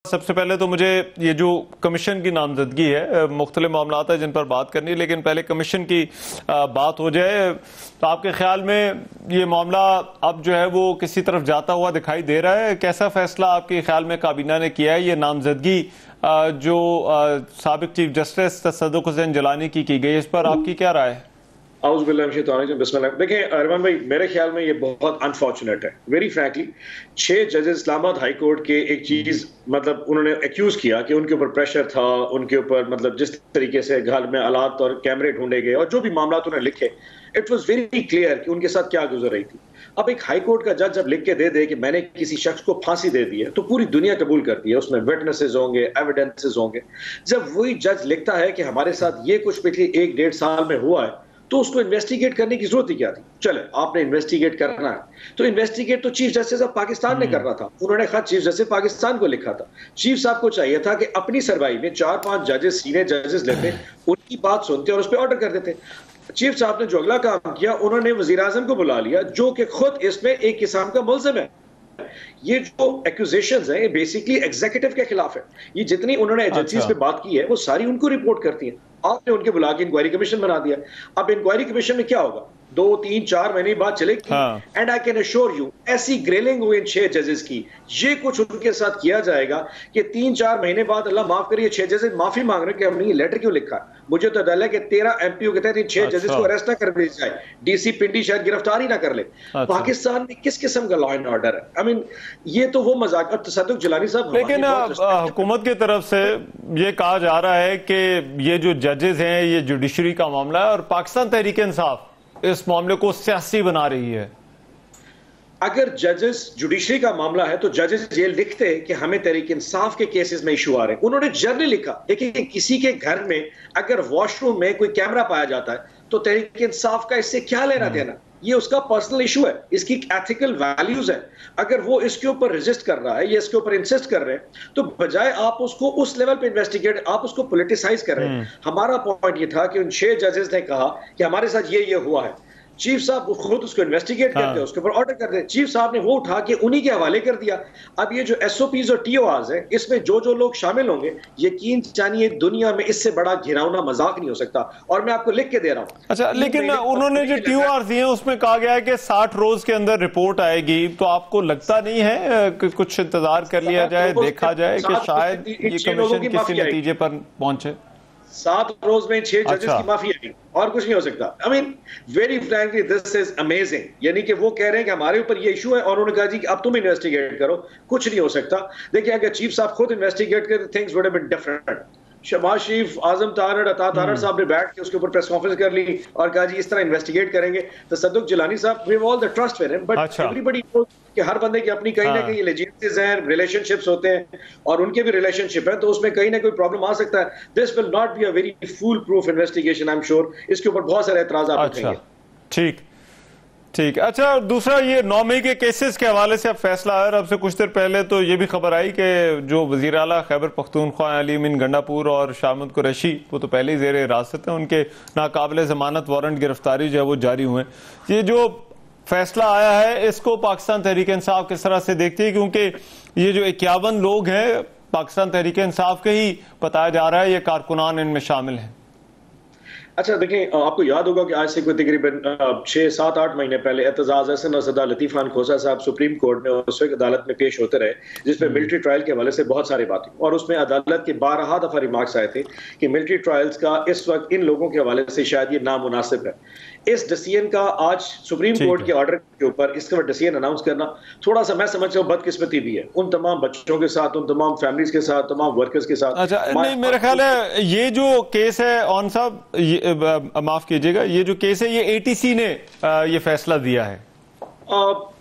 सबसे पहले तो मुझे ये जो कमीशन की नामजदगी है, मुख्तलिफ मामलात है जिन पर बात करनी है, लेकिन पहले कमीशन की बात हो जाए तो आपके ख्याल में ये मामला अब जो है वो किसी तरफ जाता हुआ दिखाई दे रहा है? कैसा फैसला आपके ख्याल में काबीना ने किया है? ये नामजदगी जो साबिक चीफ जस्टिस सदुक हुसैन जिलानी की गई है, इस पर आपकी क्या राय है? देखिए अरमान भाई, मेरे ख्याल में ये बहुत अनफॉर्चुनेट है, वेरी फ्रैंकली। 6 जजेस इस्लामाबाद हाई कोर्ट के एक चीज मतलब उन्होंने एक्यूज किया कि उनके ऊपर प्रेशर था, उनके ऊपर मतलब जिस तरीके से घर में आलात और कैमरे ढूंढे गए और जो भी मामला उन्होंने लिखे, इट वाज वेरी क्लियर कि उनके साथ क्या गुजर रही थी। अब एक हाई कोर्ट का जज जब लिख के दे दे कि मैंने किसी शख्स को फांसी दे दी है, तो पूरी दुनिया कबूल करती है, उसमें विटनेसेस होंगे, एविडेंसेस होंगे। जब वही जज लिखता है कि हमारे साथ ये कुछ पिछले 1-1.5 साल में हुआ है, तो उसको इन्वेस्टिगेट करने की जरूरत ही क्या थी? चले, आपने इन्वेस्टिगेट करना है तो इन्वेस्टिगेट तो चीफ जस्टिस ऑफ पाकिस्तान ने करना था। उन्होंने खत चीफ जस्टिस पाकिस्तान को लिखा था। चीफ साहब को चाहिए था कि अपनी सरवाई में 4-5 जजेस, सीनियर जजेस लेते, उनकी बात सुनते और उस पर ऑर्डर कर देते। चीफ साहब ने जो अगला काम किया, उन्होंने वजीर आजम को बुला लिया, जो कि खुद इसमें एक किस्म का मुल्जिम है। ये जो एक्यूजेशंस हैं, ये बेसिकली एग्जीक्यूटिव के खिलाफ है। ये जितनी उन्होंने एजेंसीज पे बात की है, वो सारी उनको रिपोर्ट करती हैं। आपने उनके बुला के इंक्वायरी कमीशन बना दिया। अब इंक्वायरी कमीशन में क्या होगा? 2-3-4 महीने बाद चलेगी। And I can assure you, ऐसी ग्रिलिंग हुई इन 6 जजेस की, ये कुछ उनके साथ किया जाएगा कि 3-4 महीने बाद, अल्लाह माफ करिए, 6 जजेस माफी मांग रहे हैं कि हमने ये लेटर क्यों लिखा। मुझे तो डर है कि 13 एमपीओ के तहत इन 6 जजेस को अरेस्ट ना कर दी जाए, डीसी पिंडी शायद गिरफ्तार ही ना कर ले। पाकिस्तान में किस किस्म का लॉ एंड ऑर्डर है? आई मीन, ये तो वो मजाक। और सदुक जिलानी साहब, लेकिन हुकूमत की तरफ से ये कहा जा रहा है कि ये जो जजेस हैं, ये जुडिशरी का मामला है और पाकिस्तान तहरीक इंसाफ इस मामले को सियासी बना रही है। अगर जजेस जुडिशरी का मामला है तो जजेस ये लिखते कि हमें तहरीक इंसाफ के केसेस में इशू आ रहे हैं। उन्होंने जर्नली लिखा। देखिए, किसी के घर में अगर वॉशरूम में कोई कैमरा पाया जाता है तो तहरीक इंसाफ का इससे क्या लेना देना? ये उसका पर्सनल इशू है, इसकी एथिकल वैल्यूज है। अगर वो इसके ऊपर रेजिस्ट कर रहा है या इसके ऊपर इंसिस्ट कर रहे हैं, तो बजाय आप उसको उस लेवल पे इन्वेस्टिगेट, आप उसको पॉलिटिसाइज कर रहे हैं। हमारा पॉइंट ये था कि उन 6 जजेस ने कहा कि हमारे साथ ये हुआ है। चीफ साहब खुद उसको इन्वेस्टिगेट करते हैं, उसके ऊपर ऑर्डर करते हैं। चीफ साहब ने वो उठा के उन्हीं के हवाले कर दिया। अब ये जो एसओपीज और टीओआरस है, इसमें जो जो लोग शामिल होंगे, यकीन जानिए दुनिया में इससे बड़ा घिनौना मजाक नहीं हो सकता। और मैं आपको लिख के दे रहा हूं। अच्छा, लेकिन उन्होंने जो टीओआर दिए हैं उसमें कहा गया है कि 60 रोज के अंदर रिपोर्ट आएगी। तो आपको लगता नहीं है कि कुछ इंतजार कर लिया जाए, देखा जाए कि शायद ये कमीशन किसी नतीजे पर पहुंचे? 7 रोज में 6 जजेस की माफी आएगी और कुछ नहीं हो सकता। I mean, very frankly this is amazing. यानी कि वो कह रहे हैं कि हमारे ऊपर ये इशू है और उन्होंने कहा जी कि अब तुम इन्वेस्टिगेट करो, कुछ नहीं हो सकता। देखिए, अगर चीफ साहब खुद इन्वेस्टिगेट करते, things would have been different. Shahbaz Sharif, Azam Tarar, Atta Tarar साहब ने बैठ के उसके ऊपर प्रेस कॉन्फ्रेंस कर ली और कहा जी इस तरह इन्वेस्टिगेट करेंगे। तो सदुक जिलानी साहब, we have all the trust with him, but everybody knows कि हर बंदे की अपनी कहीं ना कहीं लेजिटिमेसीज हैं, रिलेशनशिप्स होते हैं और उनके भी रिलेशनशिप है, तो उसमें कहीं ना कोई प्रॉब्लम आ सकता है। This will not be a very foolproof investigation, I am sure. इसके ऊपर बहुत सारे एतराज़ात उठेंगे। ठीक। अच्छा, दूसरा ये 9 मई के केसेस के हवाले से अब फैसला आया। अब से कुछ देर पहले तो ये भी खबर आई कि जो वजीर आला खैबर पख्तूनख्वा अली अमीन गंडापुर और शाहमद कुरैशी, वो तो पहले ही जेर हिरासत है, उनके नाकाबिल जमानत वारंट गिरफ्तारी जो है वो जारी हुए। ये जो फैसला आया है, इसको पाकिस्तान तहरीक इंसाफ किस तरह से देखती है? क्योंकि ये जो 51 लोग हैं पाकिस्तान तहरीक इंसाफ के ही बताया जा रहा है, ये कारकुनान इनमें शामिल हैं। अच्छा, देखें, आपको याद होगा कि आज से कोई तकरीबन 6-7-8 महीने पहले एतजाज हसन और सदा लतीफ़ खान खोसा साहब सुप्रीम कोर्ट में उस वक्त अदालत में पेश होते रहे, जिसमें मिलिट्री ट्रायल के हवाले से बहुत सारी बातें, और उसमें अदालत के 12 दफा रिमार्क्स आए थे कि मिलिट्री ट्रायल्स का इस वक्त इन लोगों के हवाले से शायद ये नामुनासिब है। इस डिसीजन का आज सुप्रीम कोर्ट के ऑर्डर के ऊपर इसका डिसीजन अनाउंस करना थोड़ा सा, मैं समझता हूँ, बदकिस्मती भी है उन तमाम बच्चों के साथ, उन तमाम फैमिलीज के साथ, तमाम वर्कर्स के साथ। अच्छा, नहीं, मेरा ख्याल है ये जो केस है, ऑन साहब माफ कीजिएगा, ये जो केस है ये एटीसी ने ये फैसला दिया है।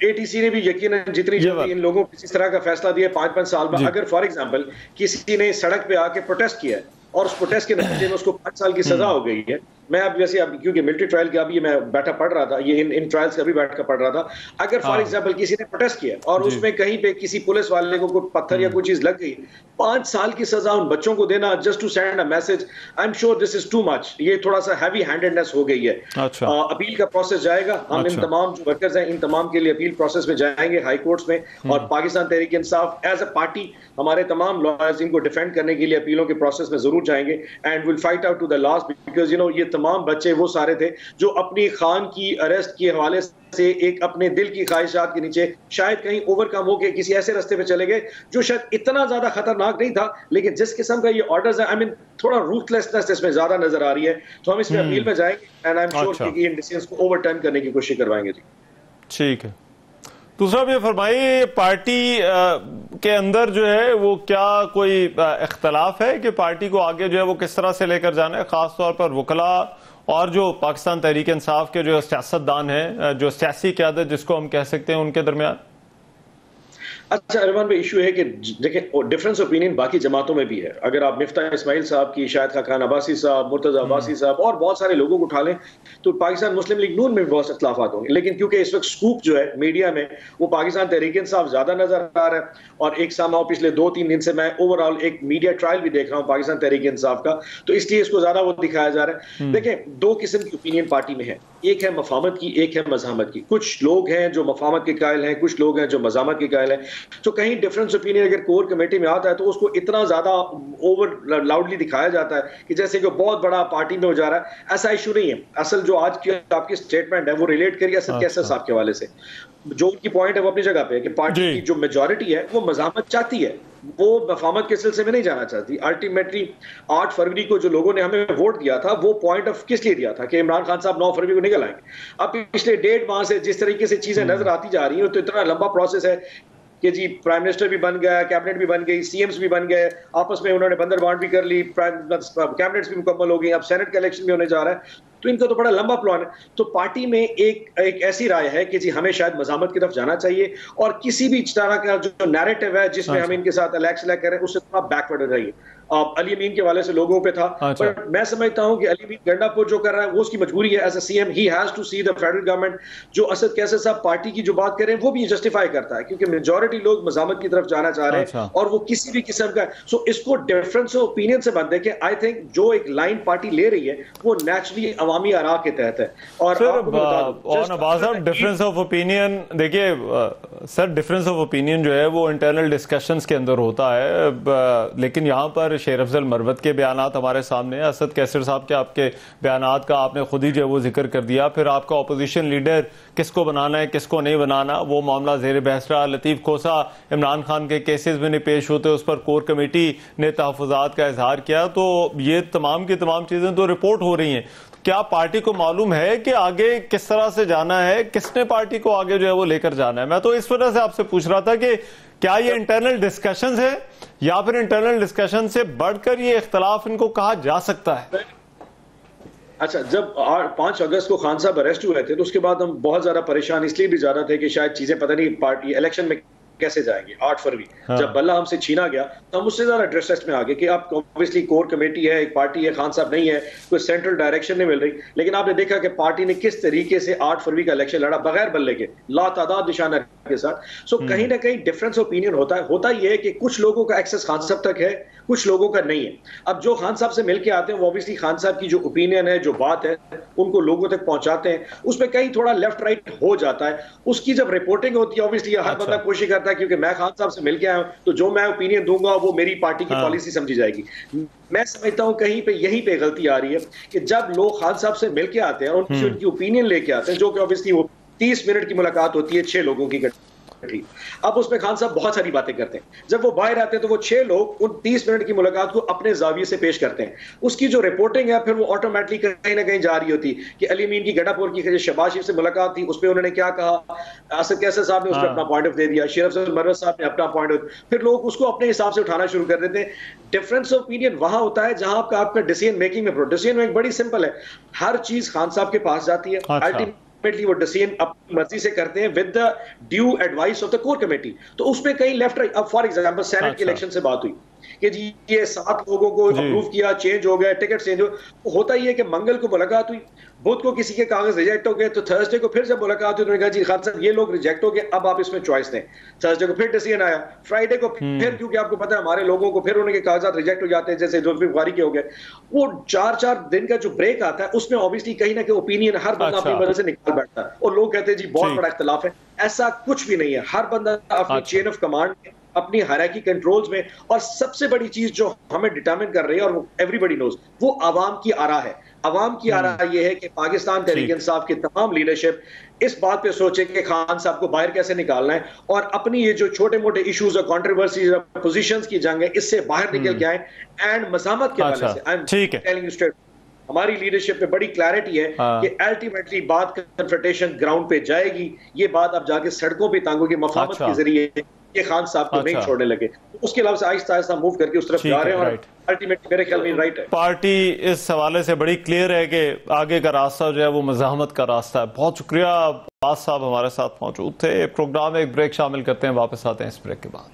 एटीसी ने भी यकीनन जितनी जल्दी इन लोगों को इस तरह का फैसला दिया 5-5 साल बाद, अगर फॉर एग्जांपल किसी ने सड़क पे आके प्रोटेस्ट किया और उस प्रोटेस्ट के नतीजे में उसको 5 साल की सजा हो गई है, मैं अब वैसे अब क्योंकि मिलिट्री ट्रायल का अभी मैं बैठा पढ़ रहा था, ये इन ट्रायल्स का भी बैठ कर पढ़ रहा था। अगर फॉर एग्जांपल किसी ने प्रोटेस्ट किया और उसमें कहीं पे किसी पुलिस वाले को कोई पत्थर या कोई चीज लग गई, 5 साल की सजा उन बच्चों को देना just to send a message, I am sure this is too much. ये थोड़ा सा हैवी हैंडेडनेस हो गई है। अच्छा। अपील का प्रोसेस जाएगा, हम इन तमाम जो वर्कर्स हैं इन तमाम के लिए अपील प्रोसेस में जाएंगे हाई कोर्ट्स में, और Pakistan Tehreek Insaf as a party हमारे तमाम लॉयर्स इनको डिफेंड करने के लिए अपीलों के प्रोसेस में जरूर जाएंगे, and will fight out to the last, because you know ये तमाम बच्चे वो सारे थे जो अपनी खान की अरेस्ट के हवाले से एक अपने दिल की ख्वाहिशात के नीचे शायद कहीं ओवरकम होकर किसी ऐसे रास्ते पे चले गए जो शायद इतना ज्यादा खतरनाक नहीं था, लेकिन जिस किस्म का ये ऑर्डर्स है, आई मीन थोड़ा रूथलेसनेस इसमें ज्यादा नजर आ रही है, तो हम इसमें अपील में जाएंगे एंड आई एम श्योर कि इन डिसीजंस को ओवरटर्न करने की कोशिश करवाएंगे। जी ठीक है। दूसरा भी फरमाइए, पार्टी के अंदर जो है वो क्या कोई इख्तलाफ है कि पार्टी को आगे जो है वो किस तरह से लेकर जाना है, खासतौर पर वकला और जो पाकिस्तान तहरीक इंसाफ के जो सियासतदान हैं, जो सियासी क़यादत जिसको हम कह सकते हैं, उनके दरमियान? अच्छा अरमान भाई, इशू है कि देखें डिफरेंस ओपिनियन बाकी जमातों में भी है। अगर आप मिफ्ता इस्माइल साहब की, शाहिद खान अब्बासी साहब, मुर्तजा अब्बासी साहब और बहुत सारे लोगों को उठा लें तो पाकिस्तान मुस्लिम लीग नून में भी बहुत इख्तलाफात होंगे, लेकिन क्योंकि इस वक्त स्कूप जो है मीडिया में वो पाकिस्तान तहरीक इंसाफ ज्यादा नजर आ रहा है, और एक सामा पिछले 2-3 दिन से मैं ओवरऑल एक मीडिया ट्रायल भी देख रहा हूँ पाकिस्तान तहरीक इंसाफ का, तो इसलिए इसको ज्यादा वो दिखाया जा रहा है। देखें, 2 किस्म की ओपिनियन पार्टी में है, एक है मफामत की, एक है मज़ामत की। कुछ लोग हैं जो मफामत के कायल हैं, कुछ लोग हैं जो मज़ामत के कायल हैं। तो कहीं डिफरेंस ओपिनियन अगर कोर कमेटी में आता है तो उसको इतना ज्यादा ओवर लाउडली दिखाया जाता है कि जैसे कि बहुत बड़ा पार्टी में हो जा रहा है। ऐसा इशू नहीं है। असल जो आज की आपकी स्टेटमेंट है वो रिलेट करिए असद कैसर साहब के हवाले से, जो उनकी पॉइंट है वो अपनी जगह पे है कि पार्टी की जो मेजॉरिटी है वो मज़ामत चाहती है, वो मफामत के सिलसिले में नहीं जाना चाहती। अल्टीमेटली 8 फरवरी को जो लोगों ने हमें वोट दिया था वो पॉइंट ऑफ किस लिए दिया था कि इमरान खान साहब 9 फरवरी को निकल आएंगे। अब पिछले 1.5 माह से जिस तरीके से चीजें नजर आती जा रही हैं तो इतना लंबा प्रोसेस है कि जी प्राइम मिनिस्टर भी बन गया, कैबिनेट भी बन गई, सीएम्स भी बन गए, आपस में उन्होंने बंदरबांट भी कर ली, कैबिनेट्स भी मुकम्मल हो गई, अब सेनेट का इलेक्शन भी होने जा रहा है, तो इनका तो बड़ा लंबा प्लान है। तो पार्टी में एक ऐसी राय है कि जी हमें शायद मज़ामत की तरफ जाना चाहिए और किसी भी तरह का जो नैरेटिव है जिसमें हम इनके साथ अलग सेलेक्ट करें उससे थोड़ा बैकवर्ड रहिए। अली अमीन के वाले से लोगों पे था, पर मैं समझता हूं कि अली अमीन गंडापुर जो कर रहा है वो उसकी मजबूरी है। As a CM he has to see the federal government. जो असद कैसर साहब पार्टी की जो बात कर रहे हैं वो भी जस्टिफाई करता है क्योंकि मेजॉरिटी लोग मज़ामत की तरफ जाना चाह रहे हैं और वो किसी भी किस्म का, सो इसको डिफरेंस ऑफ ओपिनियन से बंद है कि आई थिंक जो एक लाइन पार्टी ले रही है वो नेचुरली अवामी आरा के तहत है। और डिफरेंस ऑफ ओपिनियन, देखिए सर, डिफरेंस ऑफ ओपिनियन जो है वो इंटरनल डिस्कशंस के अंदर होता है, लेकिन यहाँ पर शेर अफजल मरवत के बयानात हमारे सामने, असद कैसर साहब के आपके बयानात का आपने खुद ही जो है वो जिक्र कर दिया। फिर आपका अपोजिशन लीडर किसको बनाना है किसको नहीं बनाना वो मामला जेर बहस रहा। लतीफ खोसा इमरान खान के केसेस में नहीं पेश होते, उस पर कोर कमेटी ने तहफ़्फ़ुज़ात का इजहार किया। तो ये तमाम की तमाम चीजें तो रिपोर्ट हो रही हैं। क्या पार्टी को मालूम है कि आगे किस तरह से जाना है, किसने पार्टी को आगे जो है वो लेकर जाना है? मैं तो इस वजह से आपसे पूछ रहा था कि क्या ये इंटरनल डिस्कशंस है या फिर इंटरनल डिस्कशन से बढ़कर ये इख्तलाफ इनको कहा जा सकता है? अच्छा, जब 5 अगस्त को खान साहब अरेस्ट हुए थे तो उसके बाद हम बहुत ज्यादा परेशान इसलिए भी ज्यादा थे कि शायद चीजें पता नहीं पार्टी इलेक्शन में कैसे जाएंगे। 8 फरवरी जब बल्ला हमसे छीना गया तो हम उससे ज्यादा डिस्ट्रेस में आ गए कि आप ऑब्वियसली कोर कमेटी है, एक पार्टी है, खान साहब नहीं है, कोई सेंट्रल डायरेक्शन नहीं मिल रही। लेकिन आपने देखा कि पार्टी ने किस तरीके से 8 फरवरी का इलेक्शन लड़ा बगैर बल्ले के, लातादाद निशाना के साथ। सो कहीं ना कहीं डिफरेंस ओपिनियन होता यह है कि कुछ लोगों का एक्सेस खान साहब तक है, कुछ लोगों का नहीं है। अब जो खान साहब से मिलके आते हैं वो ऑब्वियसली खान साहब की जो ओपिनियन है, जो बात है, उनको लोगों तक पहुंचाते हैं। उसमें कहीं थोड़ा लेफ्ट राइट हो जाता है। उसकी जब रिपोर्टिंग होती है ऑब्वियसली हर बंदा कोशिश करता है क्योंकि मैं खान साहब से मिलके आया हूं तो जो मैं ओपिनियन दूंगा वो मेरी पार्टी की पॉलिसी समझी जाएगी। मैं समझता हूं कहीं पे यहीं पे गलती आ रही है कि जब लोग खान साहब से मिलके आते हैं और उनकी ओपिनियन लेके आते हैं, जो कि ऑब्वियसली वो 30 मिनट की मुलाकात होती है 6 लोगों की। अब उसमें खान साहब बहुत सारी बातें करते हैं। जब वो बाहर आते हैं तो वो 6 लोग उन 30 मिनट की मुलाकात को अपने जाविये से पेश करते हैं। उसकी जो रिपोर्टिंग है फिर वो ऑटोमेटिकली कहीं ना कहीं जा रही होती कि अली अमीन की गंडापुर की शहबाज शरीफ से मुलाकात थी, उस पर उन्होंने क्या कहा, असद कैसर साहब ने उस पर अपना पॉइंट ऑफ दे दिया, शेर अफजल मरवत साहब ने अपना पॉइंट ऑफ, फिर लोग उसको अपने हिसाब से उठाना शुरू कर देते हैं। डिफरेंस ऑफ ओपिनियन वहां होता है जहां आपका डिसीजन मेकिंग में, डिसीजन मेकिंग बड़ी सिंपल है, हर चीज खान साहब के पास जाती है, अल्टीमेटली वो डिसीजन अपनी मर्जी से करते हैं with the due advice of the core committee. तो उसमें कहीं लेफ्ट राइट, अब फॉर एग्जांपल सेनेट के इलेक्शन से बात हुई, कि जी ये 7 लोगों को अप्रूव किया, चेंज हो गया, टिकट चेंज हो। तो होता ही है कि मंगल को मुलाकात हुई, बुध को किसी के कागज रिजेक्ट हो गए, तो थर्सडे को फिर जब मुलाकात हुई, उन्होंने कहा जी खान साहब ये लोग रिजेक्ट हो गए, अब आप इसमें चॉइस दें। थर्सडे को फिर डिसीजन आया, फ्राइडे को फिर, क्योंकि आपको पता है हमारे लोगों को फिर उनके कागजात रिजेक्ट हो जाते हैं, जैसे जुल्फिकार बुखारी के हो गए। वो 4-4 दिन का जो ब्रेक आता है, उसमें ऑब्वियसली कहीं ना कहीं ओपिनियन हर बंदा अपनी वजह से निकाल बैठता है, और लोग कहते हैं जी बहुत बड़ा इख्तलाफ है। ऐसा कुछ भी नहीं है, हर बंदा अपनी चेन ऑफ कमांड में, अपनी हायरार्की कंट्रोल्स में, और सबसे बड़ी चीज जो हमें डिटरमिन कर रही है, और एवरीबॉडी नोज, वो आवाम की आरा है। आवाम की आरा ये है कि पाकिस्तान तहरीक इंसाफ की तमाम लीडरशिप इस बात पे सोचे कि खान साहब को बाहर कैसे निकालना है, और अपनी ये जो छोटे मोटे इश्यूज और कंट्रोवर्सीज और पोजीशंस की जंग है, इससे बाहर निकल के आए। एंड मज़ामत के हवाले से I am telling you straight, हमारी लीडरशिप में बड़ी क्लैरिटी है कि अल्टीमेटली बात कन्फ्रंटेशन ग्राउंड पे जाएगी। ये बात अब जाके सड़कों पे टांगों की मफामत के जरिए ये खान साहब को नहीं छोड़ने लगे। उसके अलावा से आहिस्ता आहिस्ता मूव करके उस तरफ जा रहे हैं, और अल्टीमेटली मेरे ख्याल में राइट है। पार्टी इस हवाले से बड़ी क्लियर है कि आगे का रास्ता जो है वो मज़ाहमत का रास्ता है। बहुत शुक्रिया, अब्बास साहब हमारे साथ मौजूद थे। प्रोग्राम में एक ब्रेक शामिल करते हैं, वापस आते हैं इस ब्रेक के बाद।